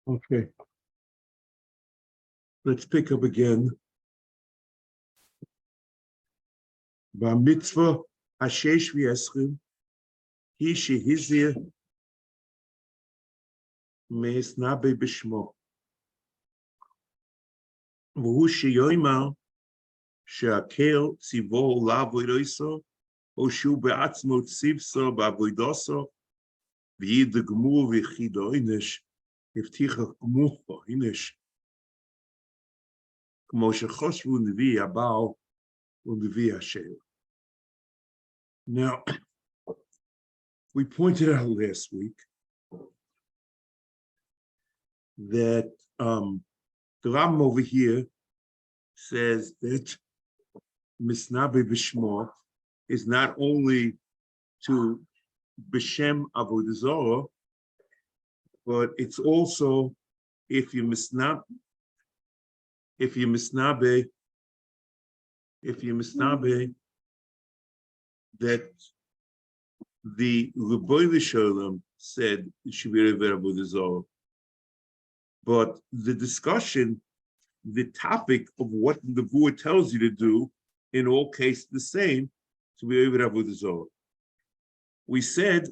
Okay. Let's pick up again. HaMitzvos hashesh v'eschim hi shehizir me'esnabe b'shmo v'hu sheyoimar she'akel tzivo la'avodoso o shu be'atzmo tzivso ba'avodoso v'yid gmur v'chido inish yifticha gmur inish k'mo shechoshvu nevi abal u'nevi Hashem. Now, we pointed out last week that the Rambam over here says that Misnabe B'Shmo is not only to B'Shem Avodah Zarah, but it's also if you misnabe that the Rebbeinu Shalom said it should be Avodah Zarah. But the discussion, the topic of what the Nevuah tells you to do, in all cases the same, to be Avodah Zarah. We said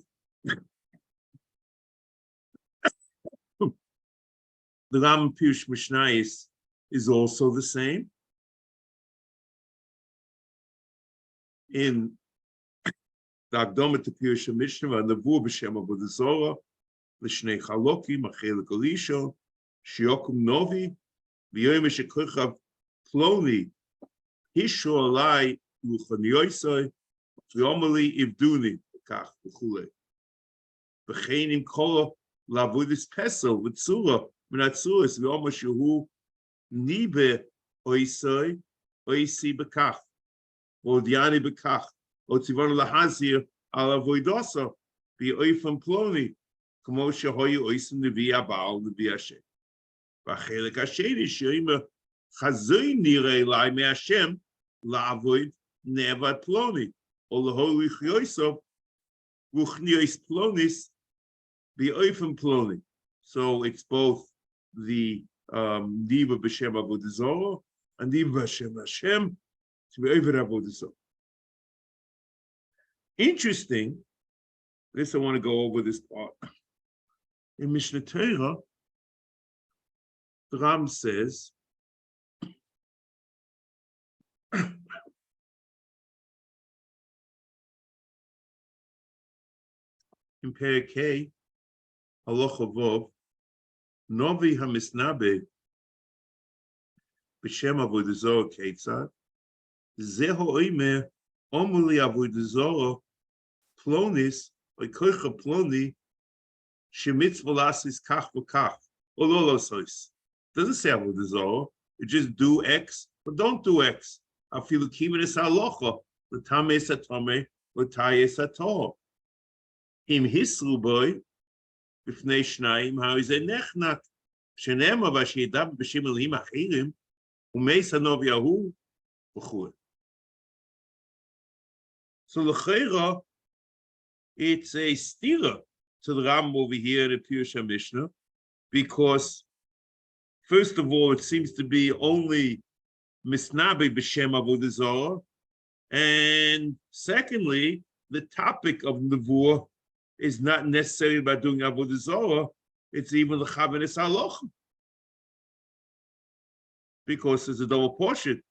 the Rambam Pirush Mishnayos is also the same. In the Akdama to Pirush Mishnah, Nevuah b'Shem Avodah Zarah, l'shnei chalokim, achelik alishon, shiokum novi, v'yoyim shekochav ploni, hishu alai luchan yoisoi, v'yomali ivduni, kach v'chulei. V'cheinim kolo lavodis pesel, v'tzura, v'natzuris, v'yom shehu nibe oisoi, oisi b'kach, v'odiani b'kach, otzivon lahazir al avodoso, v'yoifam ploni, k'mo shehoyu oisim nevi abal nevi Hashem. V'chelik hasheni she'ima chazoi nirei lai me'Hashem la'avoid nevad ploni, o l'hoi lichyoisov v'uchnios plonis v'oifim ploni. So it's both the Niva b'Shem Avodah Zarah and Niva b'Shem Hashem to be over Avodah Zarah. Interesting. This I want to go over this part. In Mishnah Torah, the Ram says, in Perek Halacha Vov, Novi hamisnabe b'Shem Avodah Zarah keitzad, zeho oimer omuli Avodah Zarah plonis oikoicha ploni shemitzvah lasis kach v'kach ololosois. Doesn't say Avodah Zarah. It just do X, but don't do X. Afilu kimenes halacha l'tamei satome l'tayei sator. Im hisru boy b'fnei shnayim how is a nechnat shenema v'shiyedam b'shem elohim achirim u'meis hanov yahu v'chur. So l'cheira, it's a stira to the Rambam over here in the Pirush Mishnah, because first of all, it seems to be only misnabe b'Shem Avodah Zarah, and secondly, the topic of Nevuah is not necessarily about doing Avodah Zarah, it's even the Chavenes Halacha. Because there's a double portion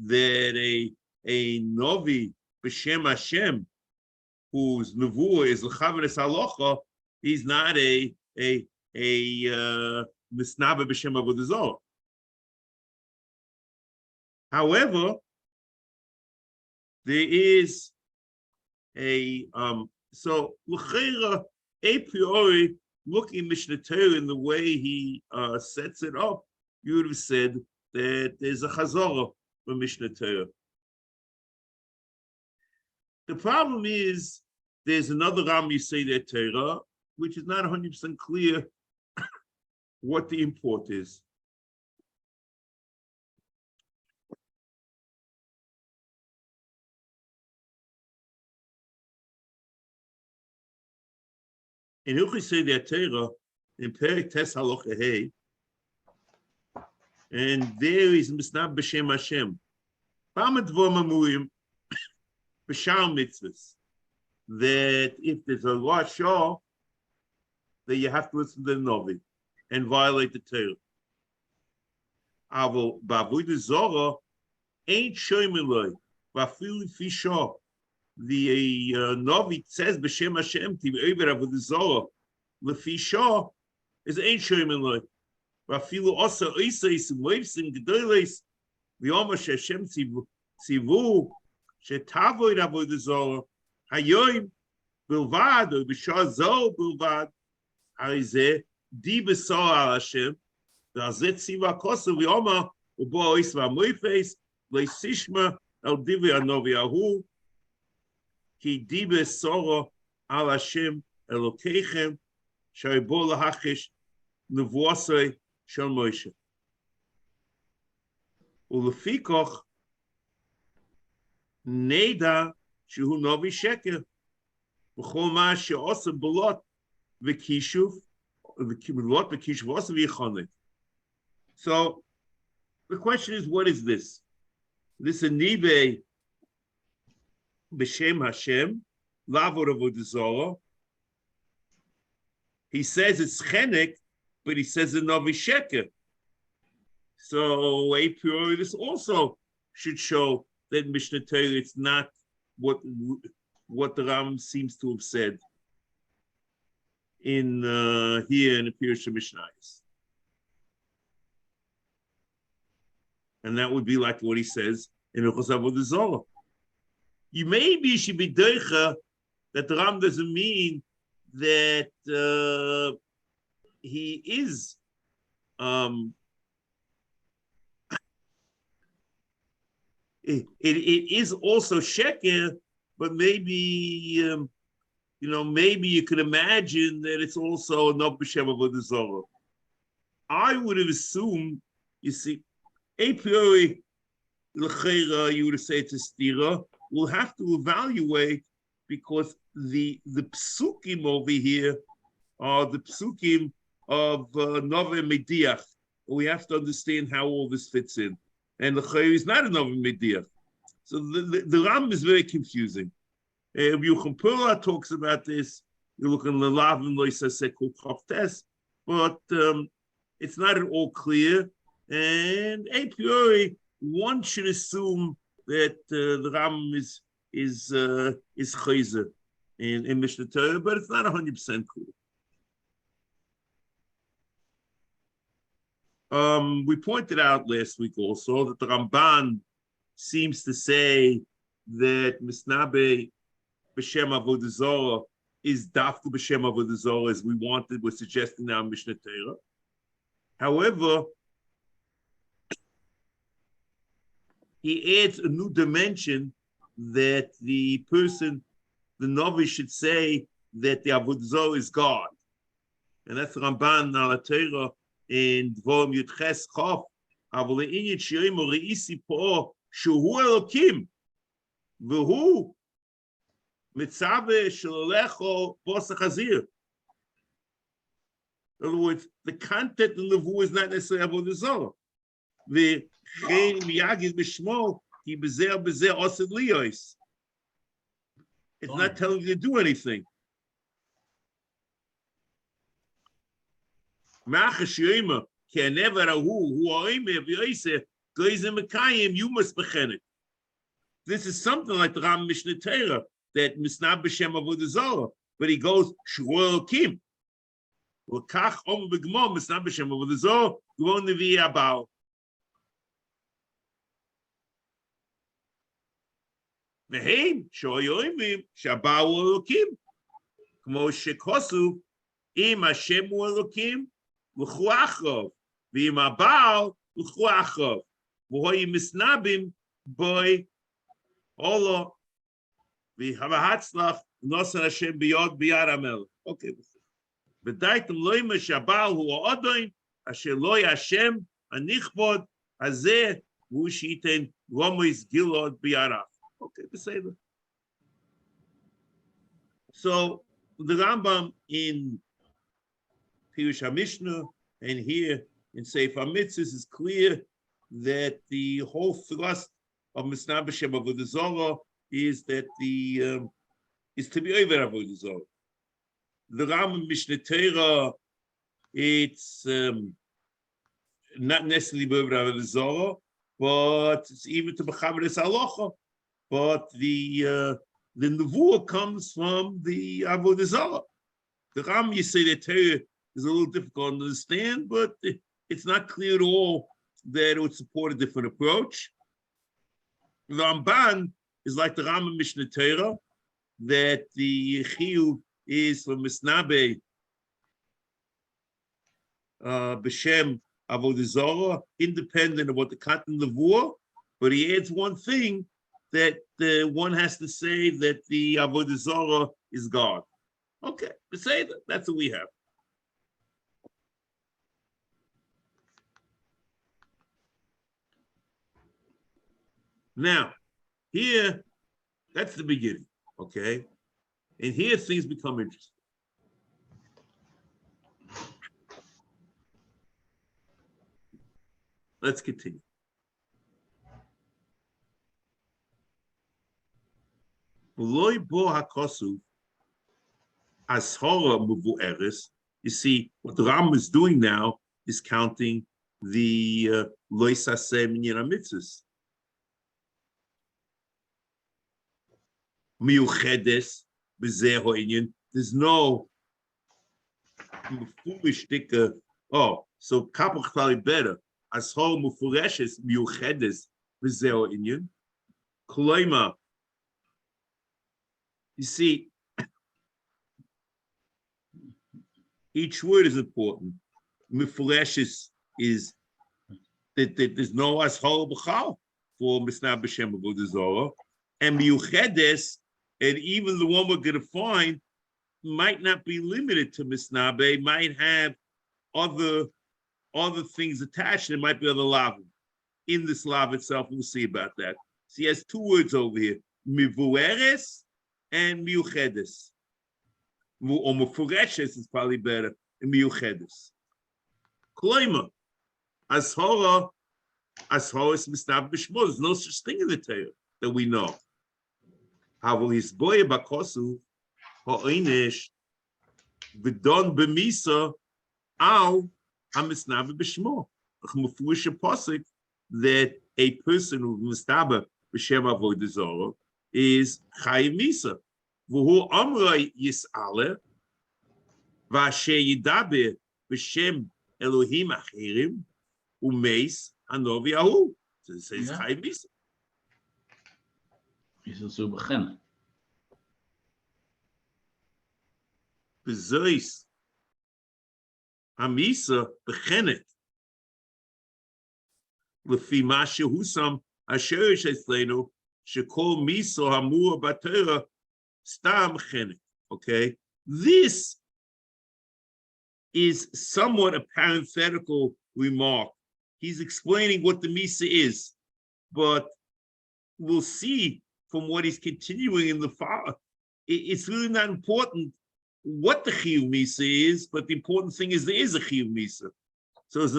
that a Novi b'Shem Hashem, whose Nevuah is the Chavenes Halacha, he's not a Misnabe b'Shem Avodah Zarah. However, there is a so l'cheira a priori looking Mishnah Torah in the way he sets it up, you would have said that there's a chazorah for Mishnah Torah. The problem is there's another Ram Yisei there Torah, which is not 100% clear what the import is. In Uchisei the Torah, in Perek Tes Halacha Hey, and there is Misnab B'Shem Hashem. Pamet V'Mamurim B'Shar Mitzvos. That if there's a law shah, that you have to listen to the Novi and violate the Torah. Avo Ba'avodah Zorah ain't shoymiloi. V'afilu fi shah. The Novi says B'Shem Hashem Tiv Eiver Avodah Zorah L'fi shah is ain't shoymiloi. V'afilu Osa Oisais Moivsim Gedoles V'Yoma Sheshem Tzivu Shetavoid Avodah Zorah Hayoim Bilvad or B'Shah Zo Bilvad Harizeh Di B'Sor Al Hashem V'Azet Tziva Kosa V'Yoma Ubo Oisva Moifes Leisishma El Divi Anovi Ahu Ki Di B'Sor Al Hashem Elokeichem Shaibo Lahachish Nevuosei Shal Moshe Ulefikoch Neda Shehu Novi Sheker V'chol Ma She'osa Belot V'kishuv Belot V'kishuv Osa V'yichonet. So the question is, what is this? This is Nibe B'Shem Hashem Lavod Avodah Zorah. He says it's chenek, but he says it's Novi Sheker. So a priori, this also should show that Mishnah Torah, it's not what the Ram seems to have said in here in the Pirush Mishnayos. And that would be like what he says in Hilchos Avodah Zorah. Maybe you should be deicha that the Ram doesn't mean that he is it is also sheker, but maybe maybe you could imagine that it's also not b'shem avodah zorah. I would have assumed, you see, a priori l'cheira, you would have said it's a stira. We'll have to evaluate because the psukim over here are the psukim of Nove Mediach. We have to understand how all this fits in. And the Chayr is not a Nove Mediach. So the Ram is very confusing. Yucham Pura talks about this. You look in the Lavin Loisa Sekul Chaftes, but it's not at all clear. And a priori, one should assume that the Ram is Chayzer in Mishnah Torah, but it's not 100% clear. We pointed out last week also that the Ramban seems to say that Misnabe B'Shem Avodah Zorah is Dafku B'Shem Avodah Zorah, as we're suggesting now in Mishnah Torah. However, he adds a new dimension that the person, the Novi, should say that the Avodah Zorah is God. And that's Ramban al Torah in Dvorim Yudches Chof. Aval le'inyan she'omer re'isi po shehu Elokim v'hu mitzaveh sh'lolecho bos hachazir. In other words, the content of the Nevuah is not necessarily Avodah Zorah. V'chein miyagid b'shmo ki b'zer osed liyos. It's not telling you to do anything. You must bechen it. This is something like the Ram Mishnah Torah that Misnab B'Shem Avodah Zorah, but he goes Shmuel Kim. L'kach Omer B'Gemor Misnab B'Shem Avodah Zorah Gvon Nevi Abal. Neheim Shoyoimim Shabal Elokim Kmo Shekosu Im Hashem Elokim L'chu Achov V'im Abal L'chu Achov V'hoi Misnabim Boy Olo V'havahatzlach Nosan Hashem B'yod B'yar Amel. Okay. V'daitem loyma Shabal Hu Ha'odoin Asher Loy Hashem Anichbod Hazeh V'hu Shiten Romois Gilod B'yarach. Okay, the same. So the Rambam in Pirush HaMishnah and here in Sefer HaMitzvos is clear that the whole thrust of Misnah B'Shem Avodah Zarah is that is to be over Avodah Zarah. The Rambam Mishnah Torah, it's not necessarily over Avodah Zarah, but it's even to B'chaber Es Halacha. But the Nevuah comes from the Avodah Zarah. The Rambam, you say that Torah is a little difficult to understand, but it's not clear at all that it would support a different approach. The Ramban is like the Rambam Mishnah Torah, that the Chiyuv is from Misnabe B'Shem Avodah Zarah, independent of what the content of the Nevuah, but he adds one thing that one has to say that the Avodah Zarah is God. Okay, to say that, that's what we have. Now, here, that's the beginning, okay? And here things become interesting. Let's continue. You see, what the Ram is doing now is counting the Lois Hasem in HaMitzvos. Miuchedes b'zeh ha'inyan. There's no foolish sticker. Oh, so kapach tali better. As ho mufureshes miuchedes b'zeh ha'inyan. Kloima. You see, each word is important. Mifureshes is that there's no ashol b'chal for Misnah B'Shem Avodah Zarah, and miuchedes. And even the one we're going to find might not be limited to Misnabe, might have other things attached. There might be other lavim. In this lav itself, we'll see about that. So he has two words over here, mivueres and miuchedes. Or mifureshes is probably better, and miuchedes. Kloima, ashora is Misnab B'Shmo. There's no such thing in the Torah that we know. Havel is boy bakosu ha'inish v'don b'misa al ha'misnava b'shmo. Ch'mufurish a posik that a person who mistaba b'shem avodah zarah is chayiv misa. V'hu amrei yis'ale v'asher yidaber b'shem Elohim achirim u'meis hanovi ahu. So it says chayiv misa. Is het zo beginnen? Bezois Hamisa beginnet. Lefi ma shehusam asher sheslenu shekol miso hamur batera stam chenek. Okay, this is somewhat a parenthetical remark. He's explaining what the misa is, but we'll see from what he's continuing in the far, it's really not important what the Chiyuv Misa is, but the important thing is there is a Chiyuv Misa. So as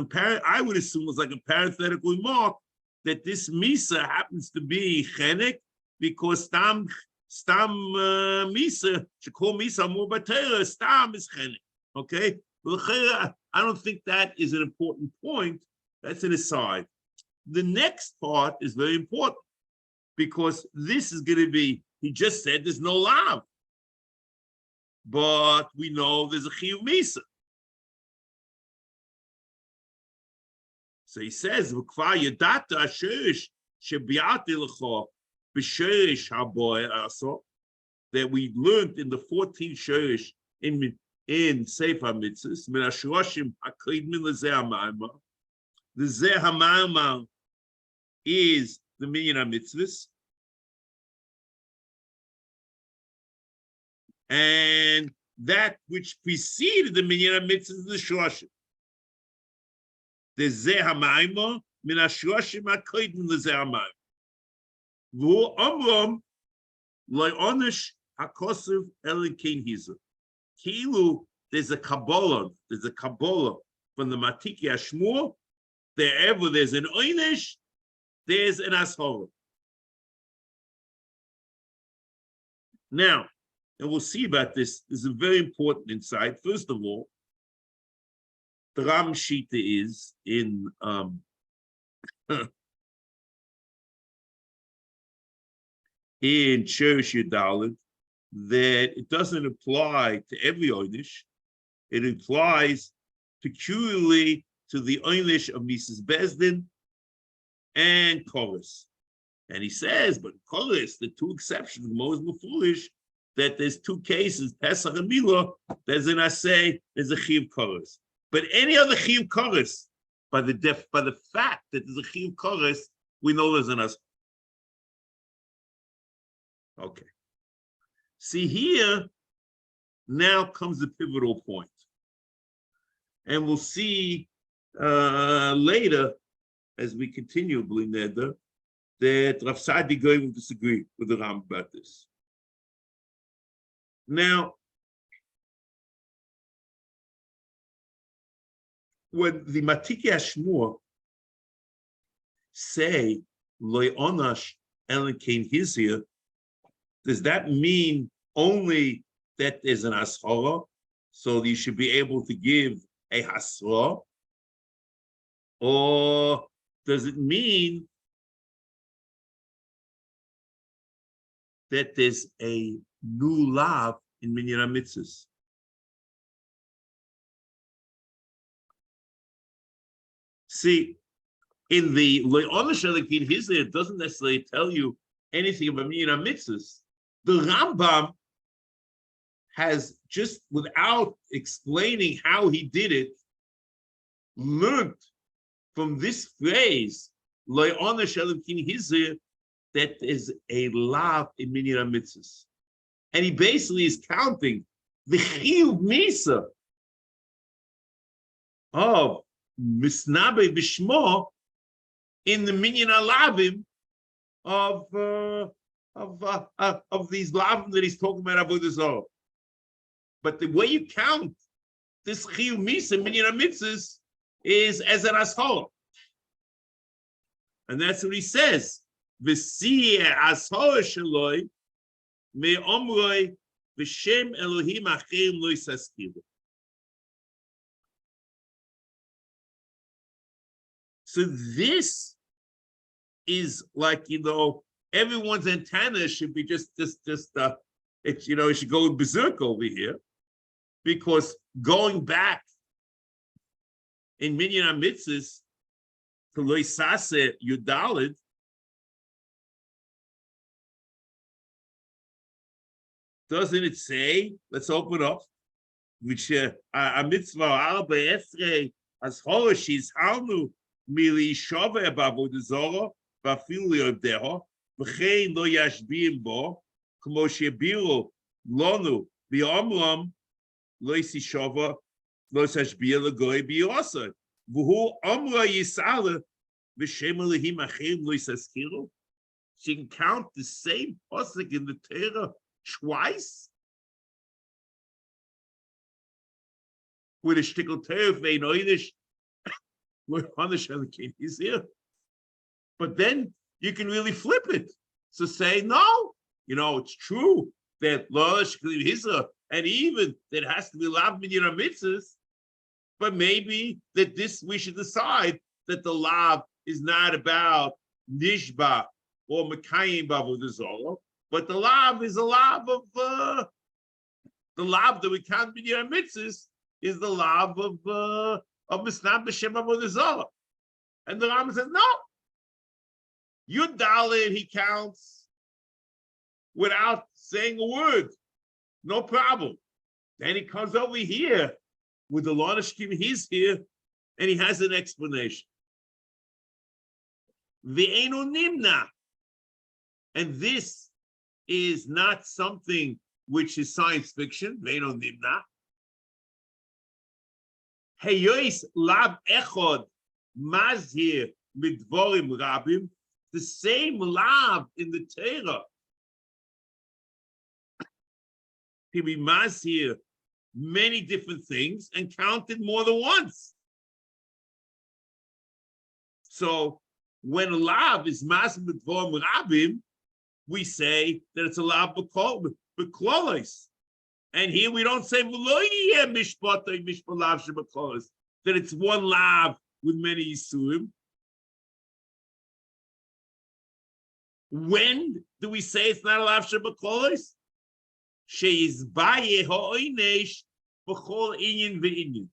I would assume it's like a parenthetical remark that this Misa happens to be Chenek because Stam Misa, Shekol Misa Amur B'Torah, Stam is Chenek. Okay? Well, I don't think that is an important point. That's an aside. The next part is very important, because this is going to be, he just said there's no lav. But we know there's a chiyuv misa. So he says, that we learned in the 14th sherish in Sefer HaMitzvos, the Zeh HaMaimah is the minyan HaMitzvos, and that which preceded the minyan HaMitzvos is the shloshim. The Zeh HaMaimah min hashloshim hakodim leZeh HaMaimah. V'hu amram lo'onish hakosev elikein hizah. Kilu, there's a Kabbalah from the Matiki Ashmur. Wherever there's an Oynish, there's an Ashora. Now, and we'll see about this. This is a very important insight. First of all, the Ram Shita is in in Cherish Yudalid that it doesn't apply to every Oynish. It applies peculiarly to the Oynish of Mrs. Bezdin and Chorus. And he says, but Chorus, the two exceptions, most foolish, that there's two cases, Pesach and Milah, there's an Asay, there's a Chiv Chorus. But any other Chiv Chorus, by the fact that there's a Chiv Chorus, we know there's an Asay. Okay. See, here now comes the pivotal point. And we'll see later, as we continue, Blineder, that Rav Sadi Goy will disagree with the Ram about this. Now, when the Matiki Ashmur say Loi Onash Ellen Kain Hizir, does that mean only that there's an Ashara, so you should be able to give a Hasra? Or does it mean that there's a new lav in Minyan HaMitzvos? See, in the Le'onash Elikin Hizir, it doesn't necessarily tell you anything about Minyan HaMitzvos. The Rambam has, just without explaining how he did it, learned from this phrase, Le'onash Elikin Hizir, that is a lav in Minyan HaMitzvos. And he basically is counting the Chiyuv Misa of Misnabe Bishmo in the Minyan HaLavim of these lavim that he's talking about Avodah Zarah. But the way you count this Chiyuv Misa in Minyan HaMitzvos is as an Ashara. And that's what he says. V'siyeh Ashara Shaloi me omroi v'shem Elohim achim lo yisaskiru. So this is like, everyone's antenna should be just it should go berserk over here, because going back in Minyan HaMitzvos to Lo Yisaseh Yudalid, doesn't it say, let's open up, which a mitzvah arba esrei as horoshis halnu mili shove b'avodah zarah v'afilu yodeho v'chein lo yashbim bo k'mo shebiru lonu v'omram lo yisishova lo yishbir l'goy b'yosa v'hu omra yisala v'shem elihim achim lo yisaskiru. So you can count the same pasuk in the Torah twice with a shtickle Torah vein oinish. He's here, but then you can really flip it. So say no, it's true that and even that has to be lav Minyan HaMitzvos, but maybe that we should decide that the lav is not about nishba or mekayim b'avodah zarah, but the lav is a lav of the lav that we count Minyan HaMitzvos is the lav of Misnab B'Shem Avodah Zarah. And the Rambam says, no. Yud Dalet, he counts without saying a word. No problem. Then he comes over here with the Lonashkim, he's here, and he has an explanation. Ve'enu nimna. And this is not something which is science fiction. Ve'enu nimna. Heyois lav echod mazhir midvorim rabim. The same lav in the Torah. He be mazhir many different things and counted more than once. So when a lav is mas b'dvar rabim, we say that it's a lav b'klolos. And here we don't say that it's one lav with many yisurim. When do we say it's not a lav shebaklolos? Sheizbaye ha'oinesh b'chol inyan ve'inyan.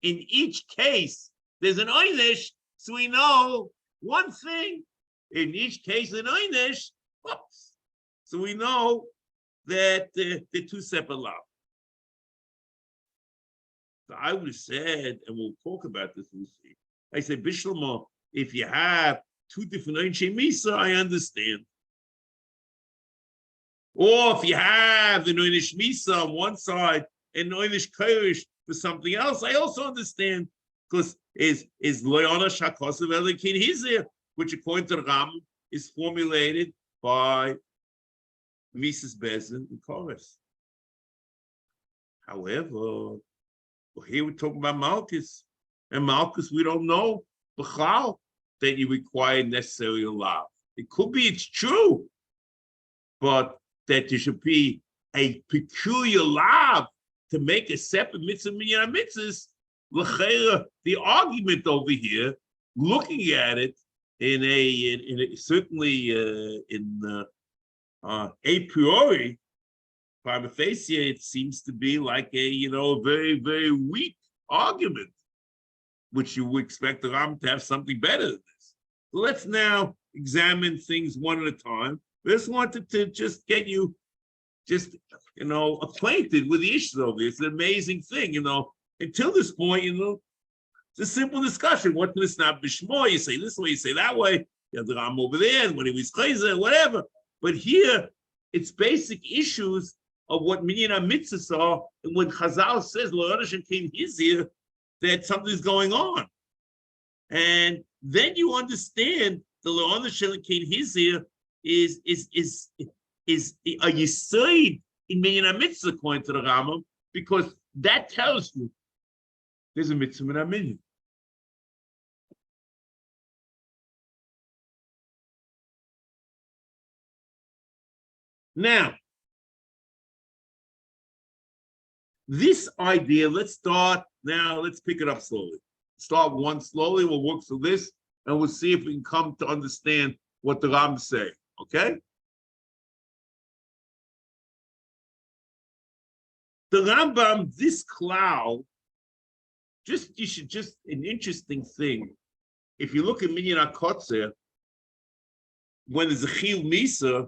In each case, there's an oinesh, so we know one thing. In each case, an oinesh, oops. So we know that they're two separate law. So I would have said, and we'll talk about this, we'll see. I said, Bishlama, if you have two different Einshe Misa, I understand. Or if you have the Einish Misa on one side and Einish Kirish for something else, I also understand. Because is Loyana Shakosav Elikin Hizir, which according to the Ram is formulated by Mises Bezin and Chorus. However, here we're talking about Malchus. And Malchus, we don't know B'chal that you require necessarily a lav. It could be it's true, but that there should be a peculiar lav to make a separate mitzvah minyan mitzvahs. The argument over here, looking at it in a certainly a priori, prima facie, it seems to be like a very, very weak argument, which you would expect the Ram to have something better than this. So let's now examine things one at a time. I just wanted to just get you acquainted with the issues over here. It's an amazing thing, Until this point, it's a simple discussion. What is not bishmo? You say this way, you say that way. You have the Ram over there, and when he was chayzer, whatever. But here, it's basic issues of what minyan mitzvahs are, and when Chazal says lo yonash came his here, that something's going on, and then you understand the lo yonash came his here is a yisoid in minyan mitzvah according to the Rambam, because that tells you there's a mitzvah in a minyan. Now, this idea, let's pick it up slowly. Start one slowly, we'll work through this, and we'll see if we can come to understand what the Ram is saying, okay? The Rambam, this cloud, an interesting thing. If you look at Minyan HaKotzer, when there's a Chil Misa,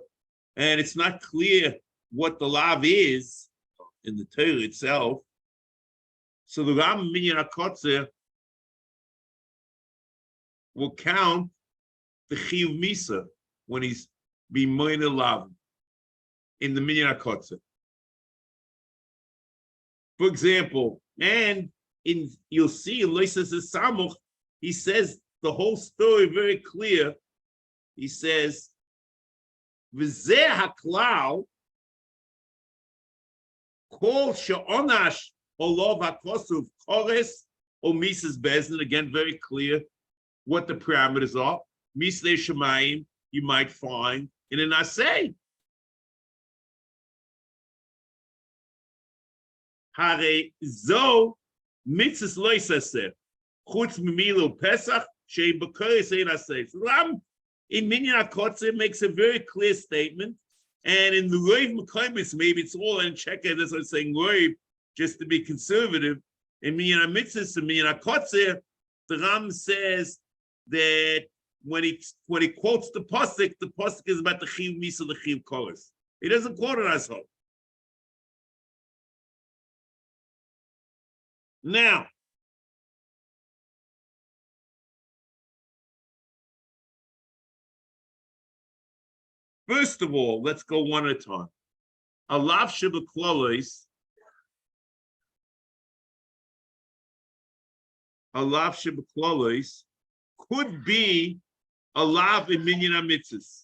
and it's not clear what the lav is in the Torah itself, so the Rambam Minyan HaKotzer will count the Chiyuv Misa when he's being moiner lav in the Minyan HaKotzer. For example, and you'll see in Loisas Samuch, he says the whole story very clear. He says, V'zeh haklal kol she'onash olov hakosuv chores or Mises Bezin. Again, very clear what the parameters are. Misnei Shemayim, you might find in an assay. Hare zo mitzvahs lo yisaseh chutz mimilu pesach she'im b'koris ein assay. So in Minyan HaKotzer makes a very clear statement, and in the Roiv Mekaymis, maybe it's all unchecked, as I'm saying Roiv, just to be conservative. In Minyan HaMitzvos and Minyan HaKotzer, the Ram says that when he quotes the pasuk is about the Chiyuv Misa, the Chiyuv Koros. He doesn't quote it as well. Now, first of all, let's go one at a time. A lav shebaklolos, could be a lav in Minyan HaMitzvos.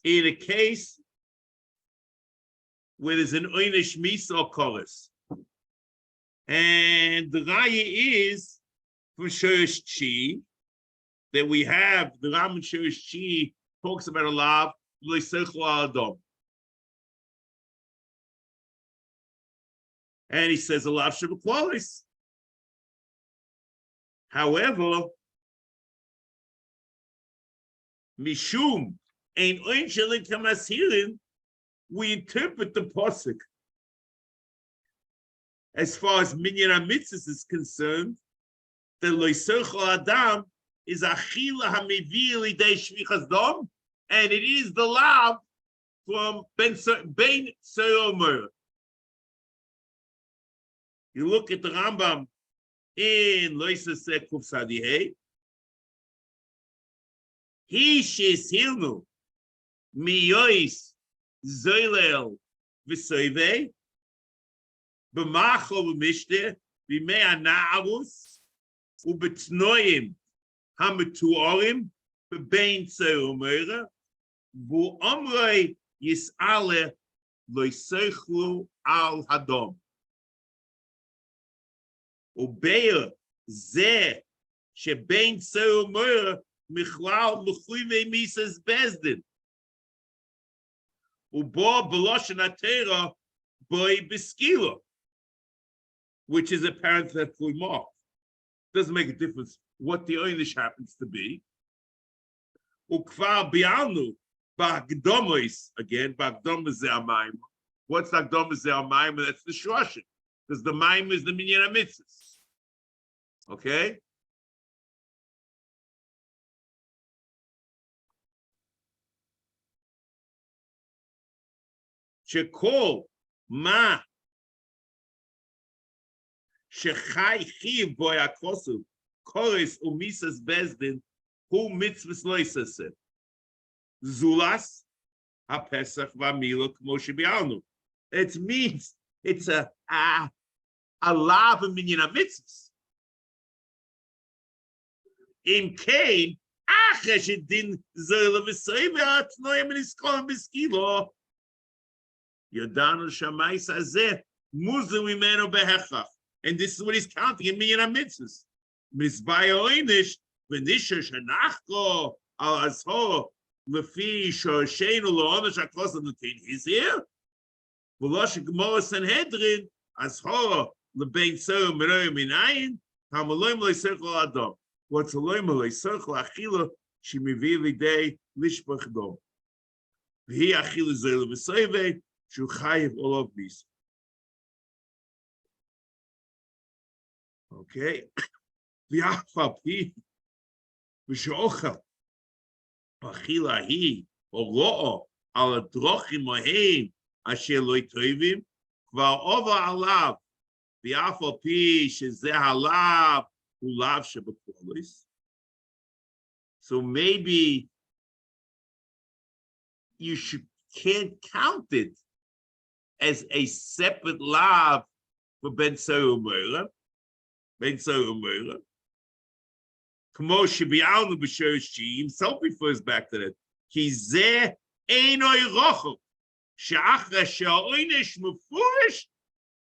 In a case where there's an Oynish Misa chorus. And the Raya is for Shurish Chi that we have the Ram and Shurish Chi talks about a lav Adam. And he says a lav Shabbat. However, Mishum ein Oinchelik Hamasirin, we interpret the pasuk as far as Minyan HaMitzvos is concerned, that Loisercho Adam is Achila HaMevi Lidei Shvichas Dom, and it is the lav from Ben Seyomer. You look at the Rambam in Loisa Sekuf Sadihei, he sheshilnu miyois zoilel v'soivei b'machol v'mishte v'mei ana'arus u'b'tnoim ha'metuorim b'bein tzoromera v'omrei yis'ale loiseichlu al hadom u'beir zeh shebein tzoromera Michlal Mechuyve Mises Bezdin. Ubo Beloshan Atera Boy Beskila, which is apparent that marked. Doesn't make a difference what the Oynish happens to be. Ukvar Bialnu Bagdomois, again, Bagdomois Ze'amayim. What's Bagdomois Ze'amayim? That's the Shoshin. Because the Maim is the Minyan HaMitzvos. Okay? Shekol ma shechai chiv boy akosu kores umisas bezdin hu mitzvahs loisase zulas hapesach v'amila kmo shebialnu. It means it's a lav of minyan mitzvahs. In Cain, achesh din zola v'soiv atnoyim niskol b'skilo. Yodanu Shamais Azeh Muslim Imeno Behechach. And this is what he's counting in Minyan HaMitzvos. Mizbaya Oynish, Venisha Shanachko, Al Azho, Lefi Shoshenu Loonish Akos Lutin. He's here. Velosh Gemara Sanhedrin, Azho, Lebein Sero Meroyim Inayin, Hamaloim Leiserchel Adam. What's Aloim Leiserchel Achila, Shimivi Lidei Lishbach Dom. V'hi Achila Zelu V'Soivei, Shuchayev all of these. Okay. V'yafapi v'shochel b'chila hi oro'o al adrochim oheim asher lo toivim kvar over alav v'yafapi shezeh halav ulav shebekolis. So maybe you can't count it as a separate lav for Ben Seyomer. Ben Seyomer. Kmo shebi'alnu b'shorish chi, himself refers back to that. Ki zeh ein oirochu, she'achra she'oinish mefurish,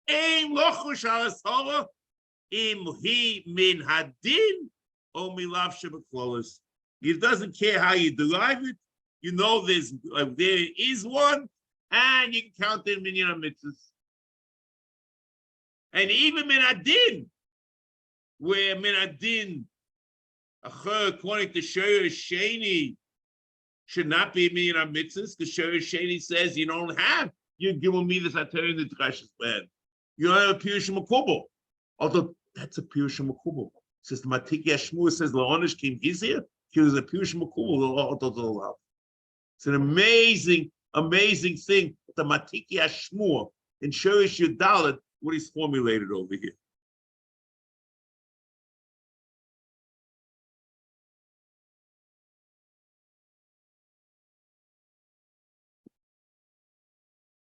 ein lochush al-ashara, im hi min hadin, o milav shebeklolis. It doesn't care how you derive it. You know there is one, and you can count it in Minyan HaMitzvos. And even Minadin, where Minadin, according to Shiur Sheni, should not be Minyan HaMitzvos, because Shiur Sheni says you don't have, you're giving me this Atari in the Drash's bed. You don't have a Pirush Makubal. Although that's a Pirush Makubal. Says the Matiki Ashmur says Laonish came here, he was a Pirush Makubal. It's an amazing, amazing thing. The Matiki Ashmur in Shurish Yudalit, what he's formulated over here.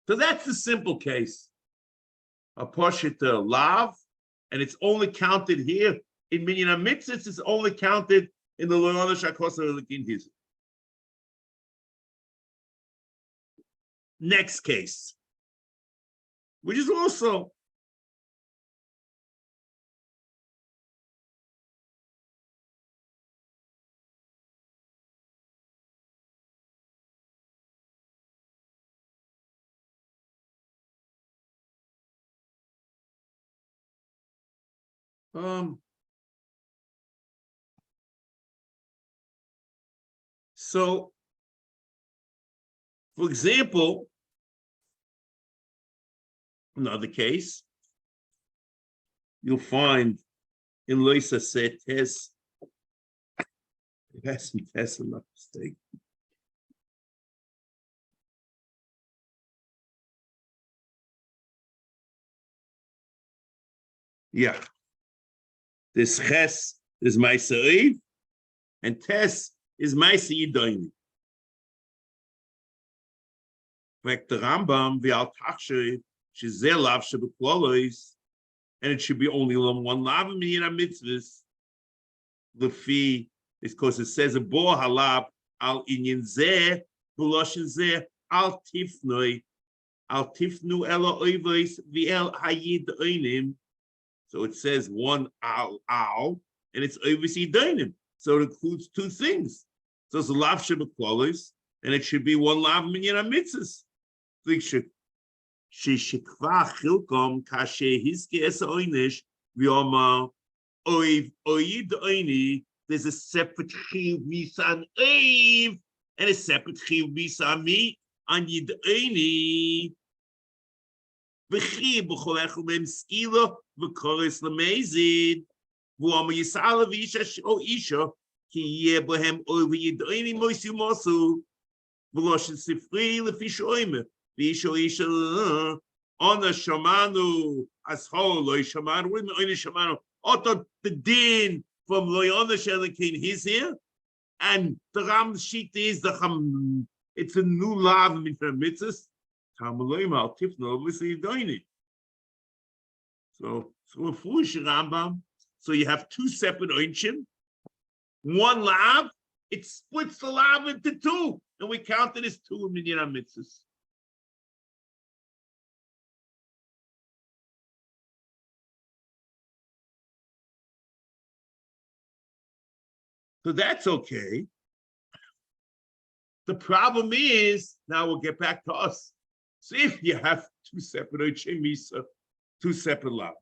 So that's the simple case. A Poshita Lav, and it's only counted here in Minyan HaMitzvos, it's only counted in the Loyana Shakosa Elikin Hizah. Next case. which is also so, for example, another case, you'll find in Loisa said Tes, it has to be Tes, I'm not mistaken. Yeah. This Ches is Maisa Oiv, and Tes is Maisa Yidoini. Fact the Rambam, the Al Tachshir, Shizeh Lav Shebeklolois, and it should be only one lav in HaMitzvos. The fee is because it says a bo halab al inyan zeh, b'loshen zeh, al tifnu ela oivos v'el hayid oinim. So it says one al, and it's oivos yidoinim. So it includes two things. So it's a lav shebeklolois, and it should be one lav in HaMitzvos. Shishikva chilkom kashe hiske es oinish v'yoma oiv oid oini. There's a separate chiv misan oiv and a separate chiv misan mi on yid oini. V'chi b'chol echol mem skila v'koris lemezid v'yoma yisala v'isha o isha ki yeh bohem oiv yid oini moisu mosu v'loshen sifri lefish oimer. On the Shamanu as whole, Loy Shamanu, we're in the Shamanu. Oto the din from Loy on the Shelikin, he's here, and the Ram sheet is the Ham. It's a new law in HaMitzvos. Tamaloim al Tifno, obviously doing it. So a foolish Rambam. So you have two separate oinshim, one lav. It splits the lav into two, and we count it as two in HaMitzvos. So that's okay. The problem is, now we'll get back to us. So if you have two separate Misa, two separate lav.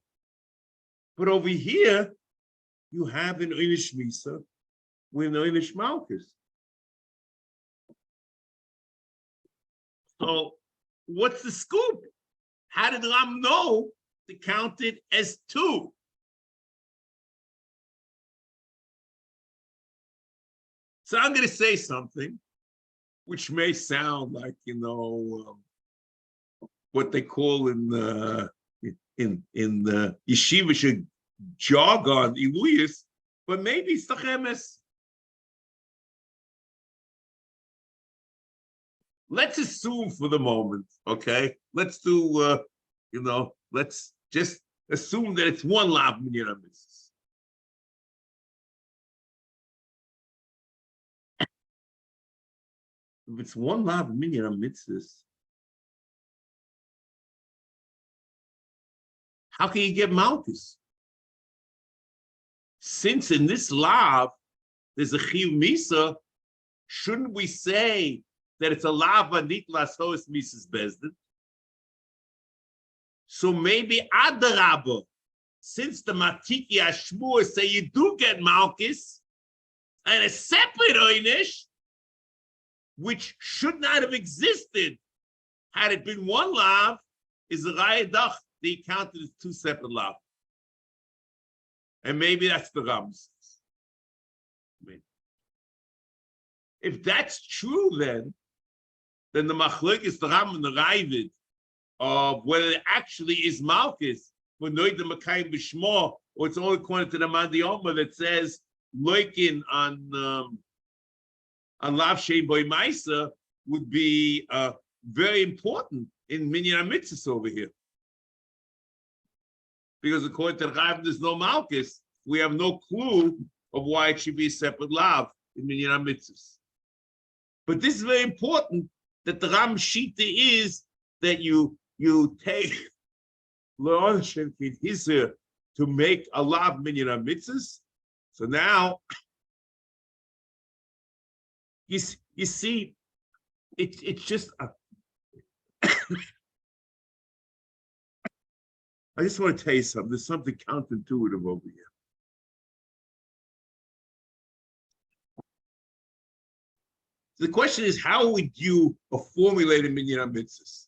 But over here, you have an Einish Misa with an Einish Malchus. So what's the scoop? How did Ram know to count it as two? So I'm going to say something which may sound like, what they call in the yeshivish jargon, iluyas, but maybe it's the chemes. Let's assume for the moment, okay? Let's do, let's just assume that it's one lav minyan HaMitzvos. If it's one lav minyan HaMitzvos, how can you get Malchus? Since in this lav there's a chiyuv misa, shouldn't we say that it's a lav anitlas hois misas bezdin? So maybe adarabba, since the matiki ashmur say you do get Malchus and a separate oynish, which should not have existed had it been one lav, is a rayadach. They counted as two separate lav. And maybe that's the Rams. If that's true, then the machlok is the Ram and the Ravid of whether it actually is Malchus, for Noid the Makayim B'Shmo, or it's only according to the Mandiyoma that says Loikin on Lav Shei Boy Maisa would be very important in Minyan HaMitzvos over here. Because according to the Rav, there's no Malchus. We have no clue of why it should be a separate lav in Minyan HaMitzvos. But this is very important that the Ram Shita is that you take to make a lav minyan mitzvahs. So now, you see, it's just I just want to tell you something. There's something counterintuitive over here. So the question is, how would you formulate a minyan mitzvahs?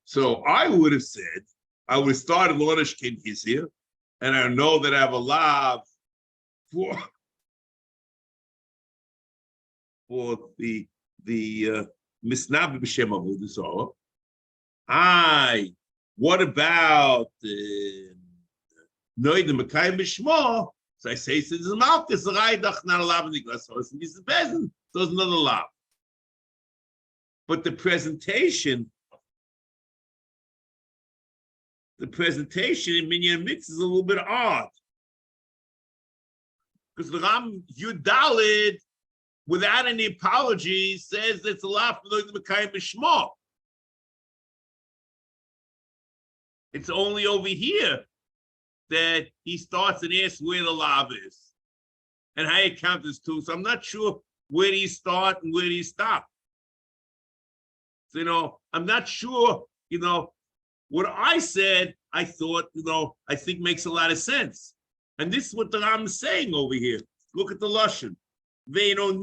So I would have said, I would have started Lornish King Hizir, and I know that I have a lav for the Misnab B'Shem Avodah Zarah. What about Noid and Mekayim B'Shmo? So I say, since the Malchus, Raidach, not a lav in the glass horse, and this is Bezin, so it's another lav. But the presentation in Minyan Mix is a little bit odd. Because the Ram Yudalid, without any apology, says it's a lav for the Mekayim B'Shmo. It's only over here that he starts and asks where the lav is and how you count this too. So I'm not sure where do you start and where do you stop. So, I'm not sure, what I said, I thought, I think makes a lot of sense. And this is what the Ram is saying over here. Look at the Lashon. Ve'ino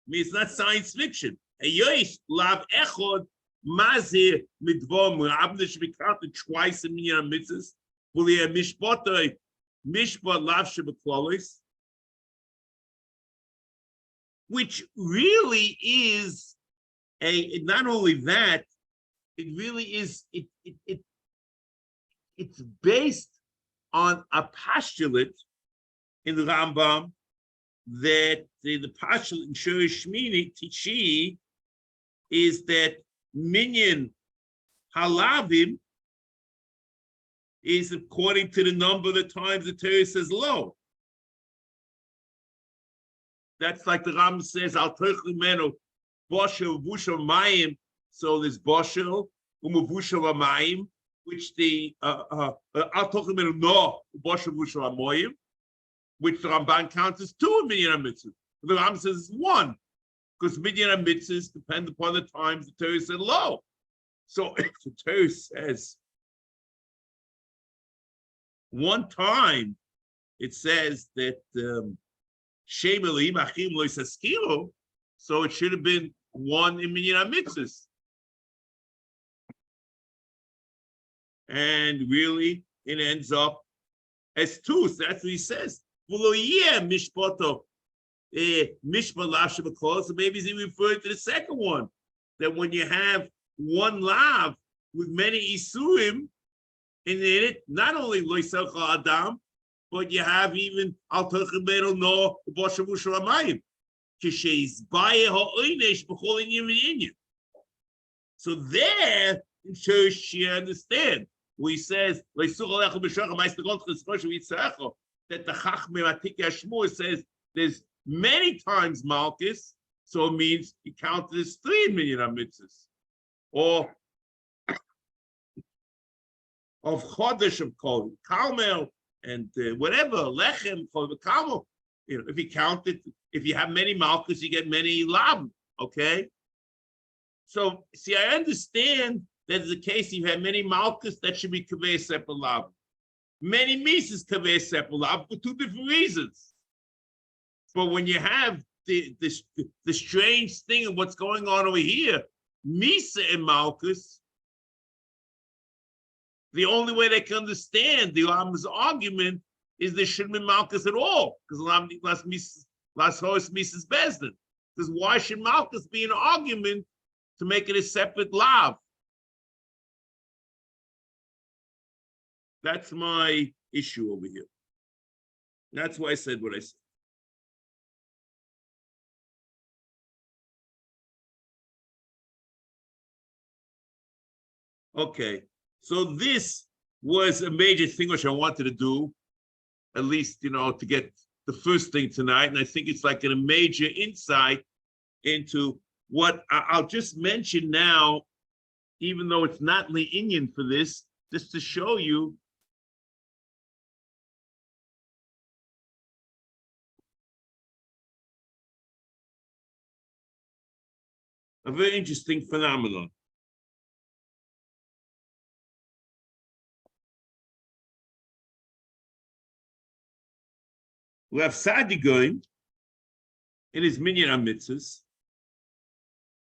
means not science fiction. Eyosh lav echod mazir midvom. Abne should be counted twice in minyan mitzvahs. V'liya mishpotoi mishpot lav shebeklolis, which really is not only that, it really is it's based on a postulate in the Rambam that the postulate in Shiur Shmini Tishi is that minyan halavim is according to the number of the times the Torah says lo. That's like the Rambam says, al tochli menu boshel v'vushel mayim. So there's boshel u'mavushel mayim, which the al tochli menu no boshel v'vushel mayim, which the Ramban counts as two in minyan mitzvah. The Rambam says it's one, because minyan mitzvahs depend upon the times the Torah said lo. So if the Torah says one time, it says that Shem Elohim Achim Lo Yisaskilu, so it should have been one in minyan mitzvahs. And really, it ends up as two. So that's what he says. So maybe he's even referring to the second one, that when you have one lav with many isurim in it, not only lo yisalcha adam, but you have even al tochel no boshavu shalamayim kisheis baye ha'oinesh b'chol inyan v'inyan. So there, in church, you understand where he says that the Chachmei Atik Yashmur says there's many times Malchus, so it means he counted as 3 in minyan mitzvahs, or of Chodesh of Kol Carmel and whatever Lechem Kol Carmel. If you count it, if you have many Malchus, you get many Lab. Okay. So see, I understand that is the case. You have many Malchus that should be Kaveh Sefer Lab. Many Mises Kaveh Sefer Lab for two different reasons. But when you have the strange thing of what's going on over here, Misa and Malchus, the only way they can understand the Lama's argument is there shouldn't be Malchus at all, because last horse Mises Bezdin. Because why should Malchus be an argument to make it a separate lav? That's my issue over here. That's why I said what I said. Okay, so this was a major thing which I wanted to do, at least, to get the first thing tonight. And I think it's like a major insight into what I'll just mention now, even though it's not Le'inyan for this, just to show you a very interesting phenomenon. Rav Sadi Goin, in his Minyan HaMitzvos,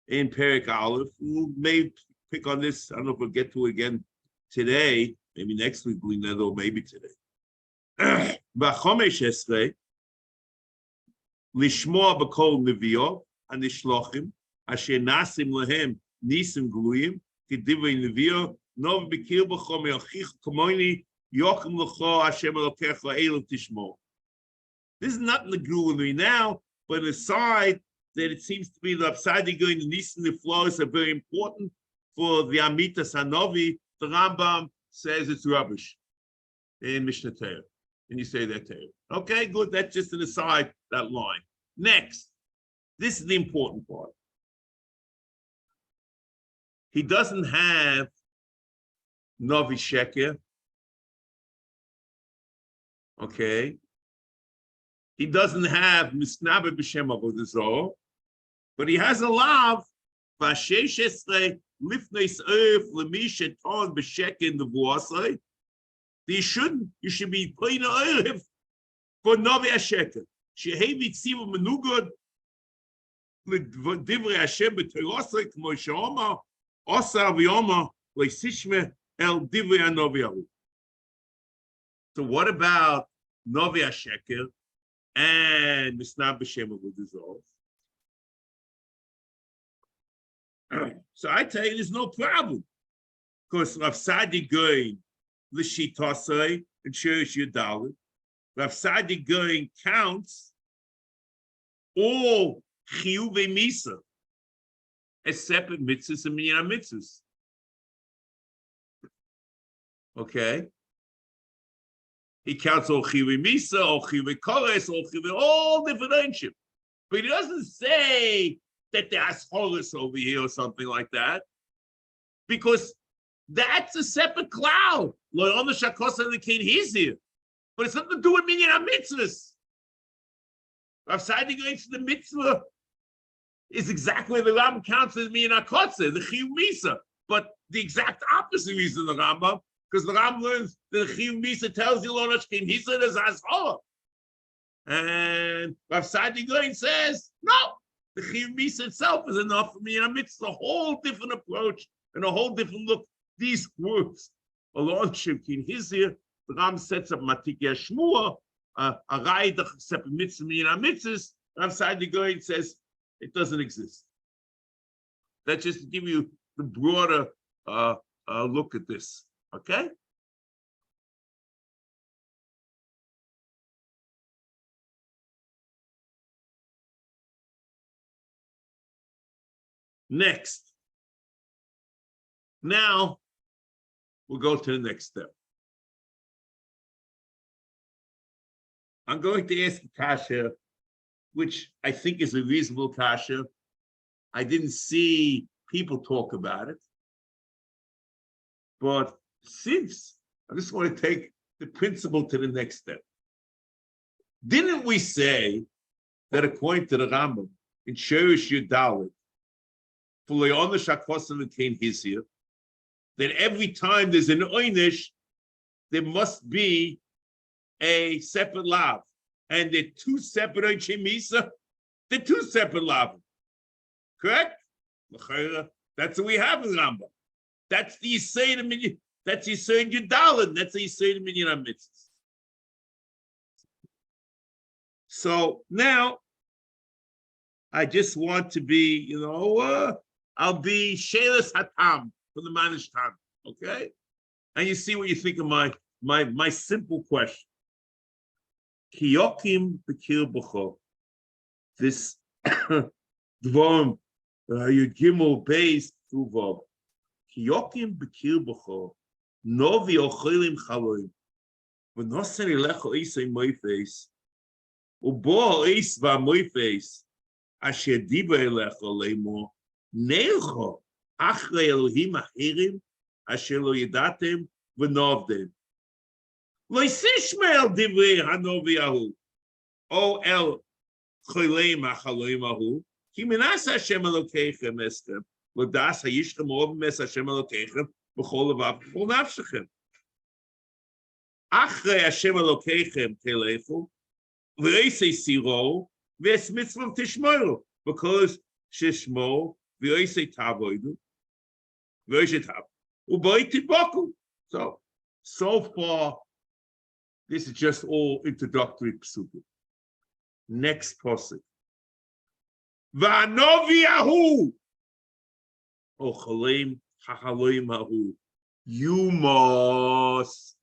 in Perek Aleph, we may pick on this. I don't know if we'll get to it again today, maybe next week, or maybe today. B'chomesh esrei, lishmoa b'kol nevio, anishlochim, asher nasim lehem nisim gluyim, k'divrei nevio, nov b'kir b'cho me'achich k'moini, yochim l'cho Hashem elokecha elu tishmo. This is not in the Gulami now, but an aside that it seems to be the upside going the Nisan the flows are very important for the Amita Sanovi. The Rambam says it's rubbish in Mishnah Torah. And you say that Torah. Okay, good. That's just an aside, that line. Next, this is the important part. He doesn't have Novi Sheker. Okay. He doesn't have Misnabe B'Shem Avodah Zarah, but he has a lav, V'ashesh esrei lifneis earth lemisha ton b'shek in the vuasai. You should be playing the earth for Novi Hasheker. Shehevi tzivu menugod l'divrei Hashem b'teirosai k'mo she'omar osa v'yomar le'sishme el divrei hanovi ahu. So what about Novi Hasheker and Mishnah B'Shem Avodah Zarah? So I tell you, there's no problem, because Rav Sadi Goin l'shitosai and Shirish Yudalit, Rav Sadi Goin counts all chiyuvei misa as separate mitzvahs and minyan mitzvahs. Okay. He counts all chiyuvei misa, all chiyuvei kores, all different ownership. But he doesn't say that there's holis over here or something like that, because that's a separate cloud. Lo on the shakosa the king, he's here, but it's nothing to do with minyan mitzvahs. Rav Sadi going to the mitzvah is exactly the Rambam counts as minyan hakotze, the chiyuv misa, but the exact opposite reason the Rambam. Because the Ram learns that the Chiyuv Misa tells you Lonosh Kim Hisa is Azhola. And Rav Sadi Goin says, no, the Chiyuv Misa itself is enough for me. And amidst a whole different approach and a whole different look, these words, Lonosh Kim Hisa, the Ram sets up Matikya Shmua, a Rai, the separate mitzvah, and mitzvahs. Rav Sadi Goin says it doesn't exist. That's just to give you the broader look at this. Okay? Next. Now, we'll go to the next step. I'm going to ask a kasha, which I think is a reasonable kasha. I didn't see people talk about it. But since I just want to take the principle to the next step. Didn't we say that according to the Rambam in Shirish Yudalit, for Leon the Shakosan and Kain Hizir, that every time there's an Oynish, there must be a separate lav. And they're two separate Oinshei Misa, they're two separate lav. Correct? That's what we have in Rambam. That's the Yisrael Minyan. That's Yisrael Yudalit. That's the Yisrael Minyan HaMitzvos. So now, I just want to be, I'll be Shelas Hatam for the Manish Tam. Okay, and you see what you think of my simple question. Kiyokim Bekir B'cho. This dvom Yud Gimel Beis through Vav. Kiyokim Bekir B'cho. Novi Ochilim Chaloim. V'nosen Elecho Isay Moifes. Ubo Is Va Moifes. Asher Diba Elecho Leimo. Neilcho. Achrei Elohim Achirim. Asher Lo Yedatem. v'novdim. Lo yisishmel divrei hanovi ahu. O el choleim hachaloim ahu. Ki minas Hashem Elokeichem estem. L'das hayishchem ovim es Hashem Elokeichem b'chol levav b'chol nafshechem. Achrei Hashem Elokeichem telechu. V'eisei siro. V'es mitzvah tishmoru. Because shishmo. V'eisei tavoidu. V'eisei tav. U'boi tiboku. So far, this is just all introductory psukim. Next pasuk. Va'anovi ahu. O chaleim hachaloim ahu. You must.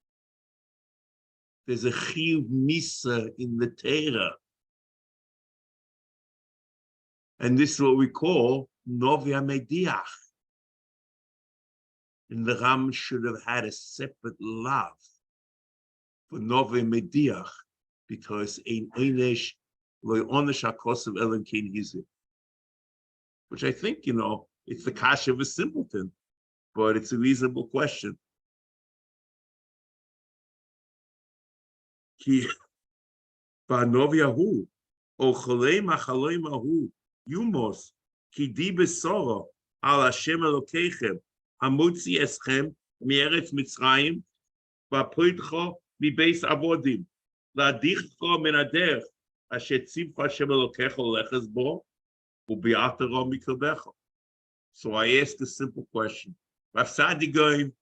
There's a chiyuv misa in the Torah. And this is what we call Novi HaMediach. And the Ram should have had a separate lav for Novi HaMediach because ein onesh lo onesh hakosav elen kein hizir. Which I think, it's the kasha of a simpleton, but it's a reasonable question. Ki ba'novi ahu, o choleim hachaloim ahu, yumos, ki di besora, al Hashem Elokeichem, hamutzi eschem, mieretz Mitzrayim, va'poitcho mi beis avodim, la'adichcho min haderech, asher tzivcha Hashem Elokecho leches bo, u'bi'atero mikrobecho. So I asked a simple question. Rav Sadi Goyim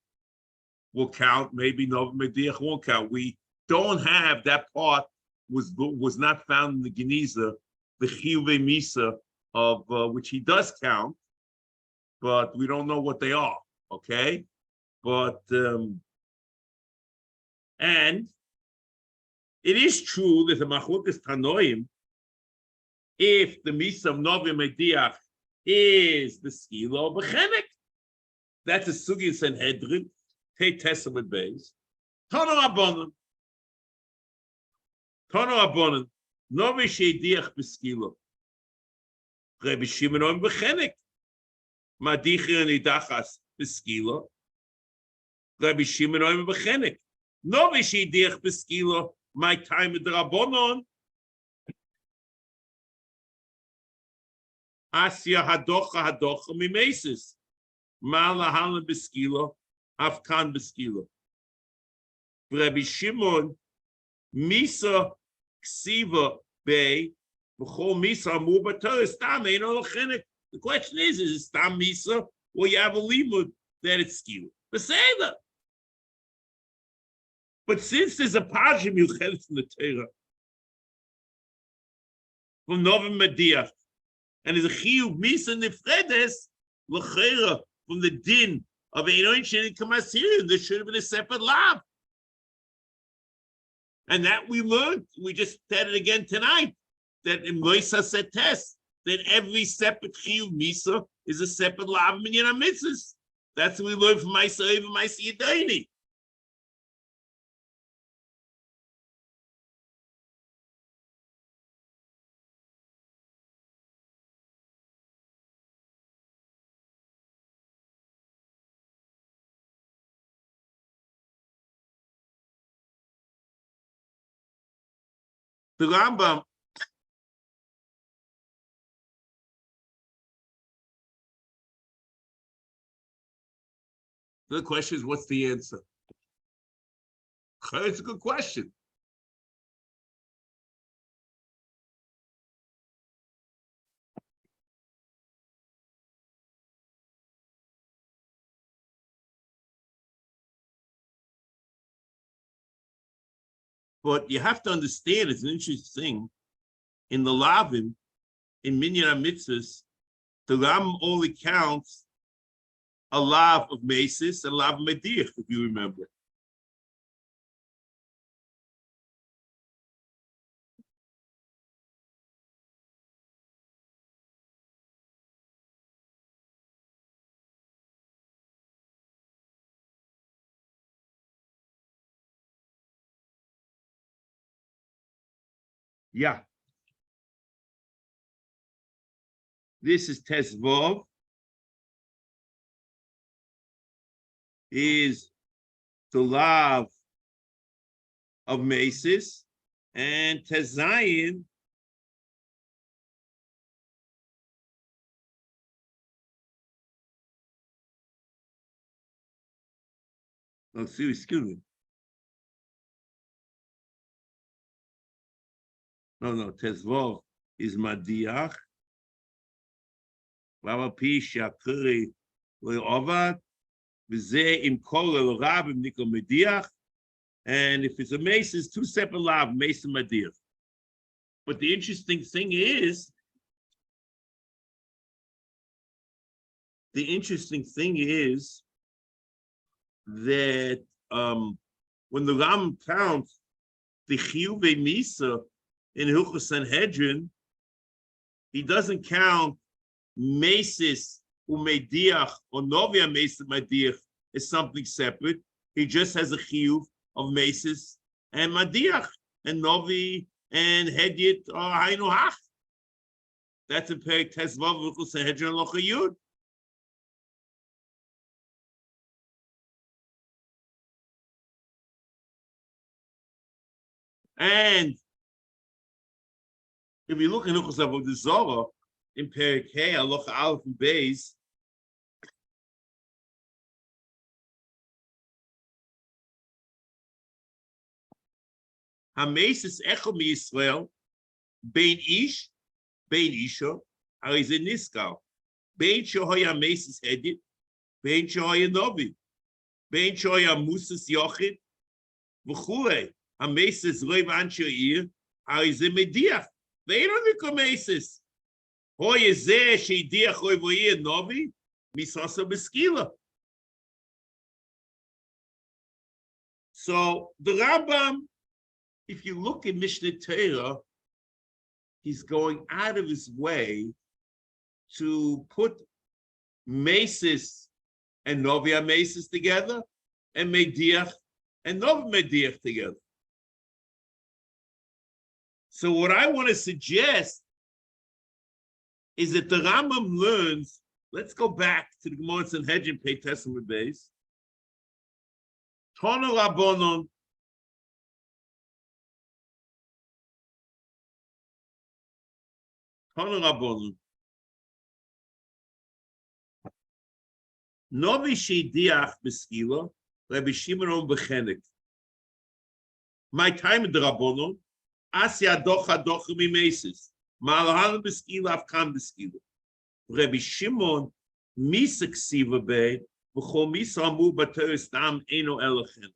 will count, maybe Novi Mediach won't count. We don't have that part, was not found in the Geniza, the Chiyuvei Misa of which he does count, but we don't know what they are, okay? But, and it is true that the Machukas Tanoim, if the Misa of Novi Mediach is the skilo of Bechenek. That's a sugi Sanhedrin, Te Testament base. Tono Abonon, Novi Sheidiach Beskilo. Rabbi Shimon on Bechenek. Madichir Nidachas Beskilo. Rabbi Shimon on Bechenek. Novi Sheidiach Beskilo. My time with the Rabbonon. Asya hadocha mimesis. Malahalan beskilo, afkan beskilo. Rabbi Shimon, misa ksiva bay, b'chol misa amur b'torah stam ein olachenek. The question is it stam misa, or you have a limud that it's skilo? Beseda. But since there's a pajim yuchelet in the Torah, from Novi Mediach, and there's a chiyuv misa nifredes l'chera from the din of Einoin Shenin Kamasirian. There should have been a separate lav, and that we learned. We just said it again tonight that in Moisa said test that every separate chiyuv misa is a separate lav minyan HaMitzvos. That's what we learned from Maisa Eva Maisa Yedayni. The Rambam the question is, what's the answer? It's a good question. But you have to understand, it's an interesting thing. In the Lavim, in Minyan HaMitzvos, the Ram only counts a lav of Mesis and a lav of Mediach, if you remember. Yeah. This is Tesvov. Is the lav of Mesis, and Tezayin excuse me. No, Tezvov is Madiach. Lava Pisha Kuri Leovat. V'zeh im kol el rab im nikol Madiach. And if it's a mace, it's two separate lav, mace and Madiach. But the interesting thing is, that when the Ram counts the Chiyuve Misa in Hilchos Sanhedrin, he doesn't count Mesis Umediach or Novia Mesis Madiach as something separate. He just has a Chiyuv of Mesis and Madiach and Novi and Hedyet or Hainu Hach. That's a Perek Tesvav Hilchos Sanhedrin Locha Yud. And if you look in Hilchos Avodah Zarah in Perek Hey, Halacha Aleph and Beis, HaMesis Echel MiYisrael Bein Ish Bein Isha Harizeh Niskal Bein Shehoya HaMesis Hedyet Bein Shehoya Novi Bein Shehoya Musas Yochid V'chulei HaMesis Reiv Anshe Ir Harizeh Mediach. They don't become Mesis. Hoye Zeh Sheidiach Reiv Ir Novi Misasa Beskila. So the Rambam, if you look at Mishnah Torah, he's going out of his way to put Mesis and Novia Mesis together and Mediach and Nov Mediach together. So what I want to suggest is that the Rambam learns, let's go back to the Gemara Sanhedrin, Pei Testament base. Tana Rabbanon, Novi Sheidiach Beskila, Rabbi Shimon Bechenek. My time in the Rabbanon, Asya Docha Docha Mimesis, Malahan Beskila Avkam Beskila. Rabbi Shimon Misa Ksiva Be, V'chol Misa Amu B'Teres Dam Eno Elochen.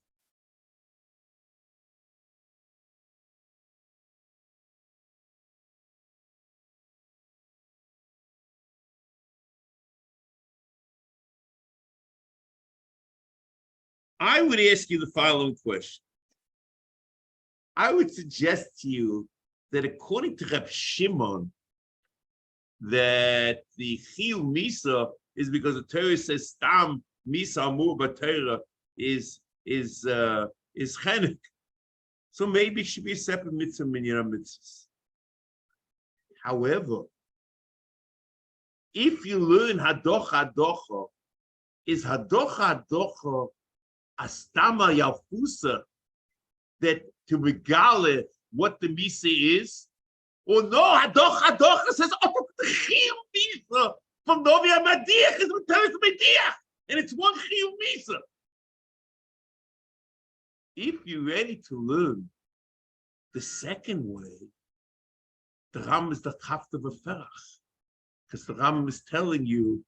I would ask you the following question. I would suggest to you that according to Reb Shimon, that the Chiyuv Misa is because the Torah says Stam Misa Amur B'Torah is Chenek. So maybe it should be a separate mitzvah minyan mitzvahs. However, if you learn Hadocha, is Hadocha Astama Yafusa, that to regale what the Misa is? Or no, Hadocha says, oh, the Chiyuv Misa from Novia Madiach is Teres Mediach, and it's one Chiyuv Misa. If you're ready to learn the second way, the Ram is the Chaft of a Ferach, because the Ram is telling you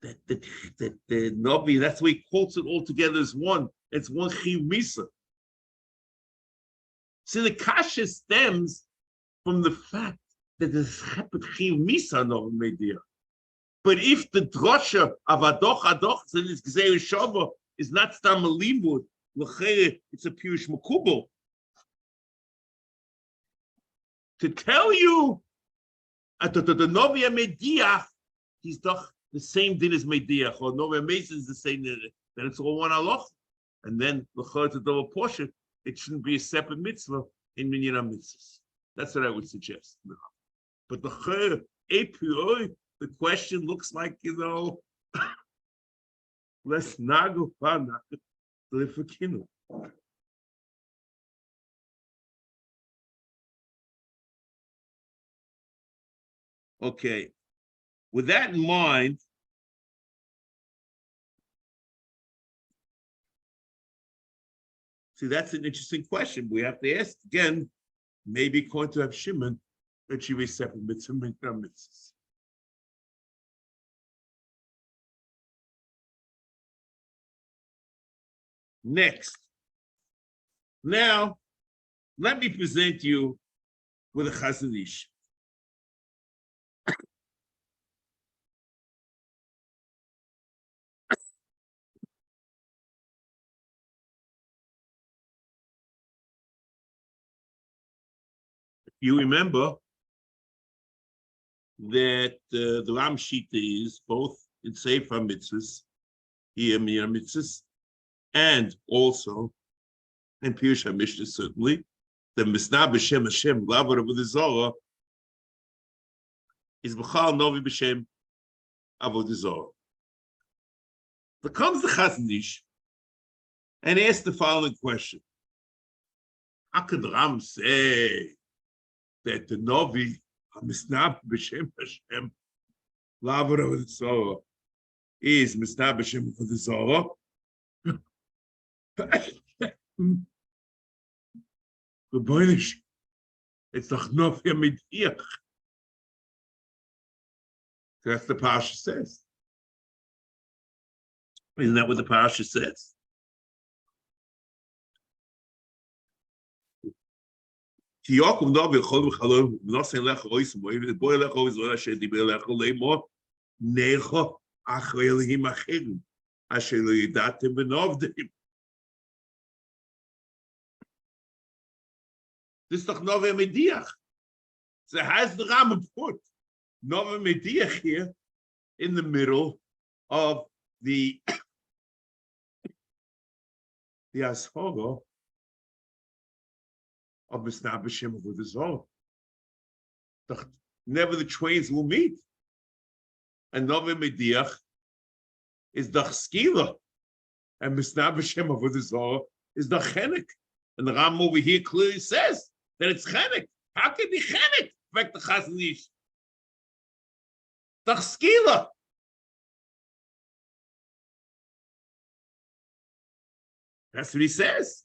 that the Novi, that's why he quotes it all together as one. It's one Chiyuv Misa. So the kasha stems from the fact that there's separate Chiyuv Misa Novi Mediach. But if the drosha of Hadocha in this Gzeir Shava is not Stam Limud, it's a Pirush Makubal. To tell you the Novia Mediach, he's doch the same din as Mediach, or Novia Mesa is the same din, then it's all one halach. And then to double portion, it shouldn't be a separate mitzvah in Minyan mitzvahs. That's what I would suggest. No. But the API, the question looks like, let's nago. Lefakinu. Okay. With that in mind, see, that's an interesting question. We have to ask again, maybe according to Rav Shimon, that she was separate mitzvah mitzvahs. Next. Now, let me present you with a Chazon Ish. You remember that the Ram Shita is both in Sefer HaMitzvos, here Mir Mitzvos, and also in Pirush HaMishnah, certainly, the Misnah B'Shem Hashem, Lavor of the Zohar, is B'chal Novi B'Shem Avodah Zorah. But comes the Chazon Ish and asks the following question: how could Ram say that the Novi Misnah B'Shem Hashem Lavor of the Zohar is Misnah B'Shem of the Zohar? The Boinish, it's the Novi Mediach. That's the Parsha says. Isn't that what the Parsha says? Ki Yaakov Novi Chol V'Chalom V'Nosei Lecha Oisem Oiv Boy Lecha Oiz Asher Diber Lecha Leimo Necha Achrei Elihim Achirim Asher Lo Yidatem V'Novdim. This is doch Novi Mediach. So has the Rambam put Novi Mediach here in the middle of the Ashoga of Misnah B'Shem Avodah Zorah. Never the twains will meet. And Novi Mediach is the Skila, and Misnah B'Shem Avodah Zorah is the Chenek. And the Ram over here clearly says that it's Chenek. How can it be Chenek? In fact, the Chazon Ish. The Skila. That's what he says.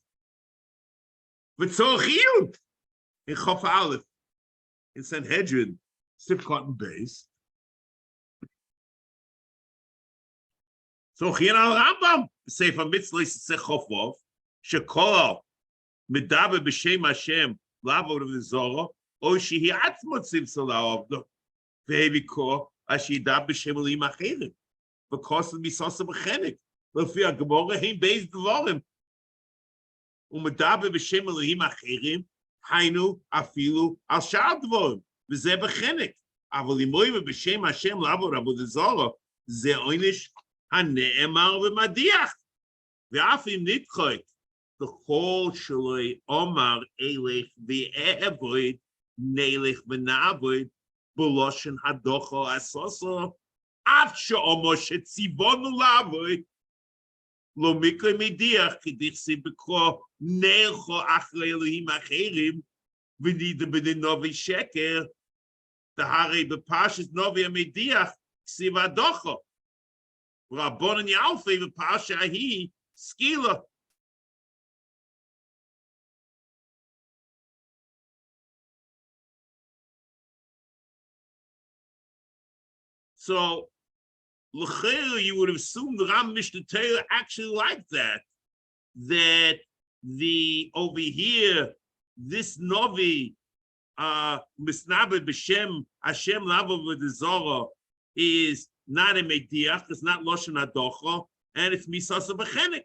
V'tzorach Yud in Chof Aleph in Sanhedrin, Sifkot and Beis. So here al Rambam Sefer HaMitzvos Sech Chof Vav Shekol Medaber B'Shem Hashem Lavor of the Zorah or Shehi Atzmot Tzimtzal La'avdo Ve'evi Kor Asher Yidab B'Shem Elohim Achirim V'kos L'Misasa B'Chenek L'fi HaGemorah Hein Beis Dvorim ומדבר בשם אלוהים אחרים, היינו אפילו על שאר דברים, וזה בחנק. אבל אם אומרים בשם השם לעבור עבודה זרה, זה עונש הנאמר ומדיח. ואף אם נדחק, בכל שלא אומר אלך ואעבוד, נלך ונעבוד, בלושן הדוחו הסוסו, אף שאומר שציוונו לעבוד, לא מקרה מדיח, כי דכתיב בקרוא נלכו אחרי אלוהים אחרים, ונידע בנובי שקר, והרי בפרשת נובי המדיח, כתיב הדוחו. רבונן יאלפי בפרשה ההיא, סקילה. So, you would assume the Ram Mishnah Torah actually like that the over here, this Novi, Misnabed B'Shem Hashem Lavo V'Dezorah is not a Mediach, it's not Loshen Adocha, and it's Misasa B'Chenek.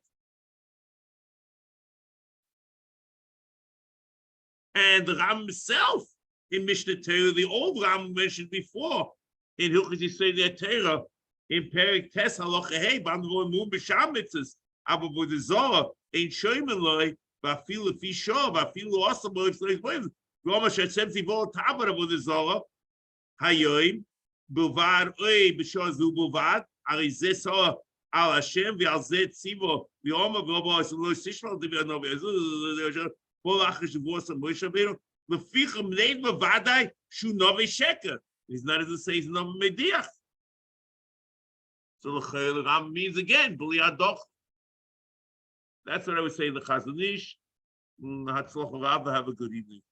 And the Ram himself in Mishnah Torah, the old Ram mentioned before, in Hilchos Yisrael Torah, in Perik Tes Halacha Hey, Bandvo Mum B'Sham Mitzvos, aber wo the Zohar ain't shoymen loy, va'afilu fi shor, va'afilu also bo ifsleis boim. V'oma she'etzem tivol tabar wo the Zohar, hayoim, bilvad oi b'shor zu bilvad, ari ze Zohar Al Hashem v'al zeh tzivo v'yoma v'obo lo sishmal divino polach shvos Moshe Rabbeinu lefichem neid bevadai shu nove sheker. He's not as to say he's nove mediach. So the Ram means again b'li adoch. That's what I would say in the Chazon Ish. Hatzloch Rav, have a good evening.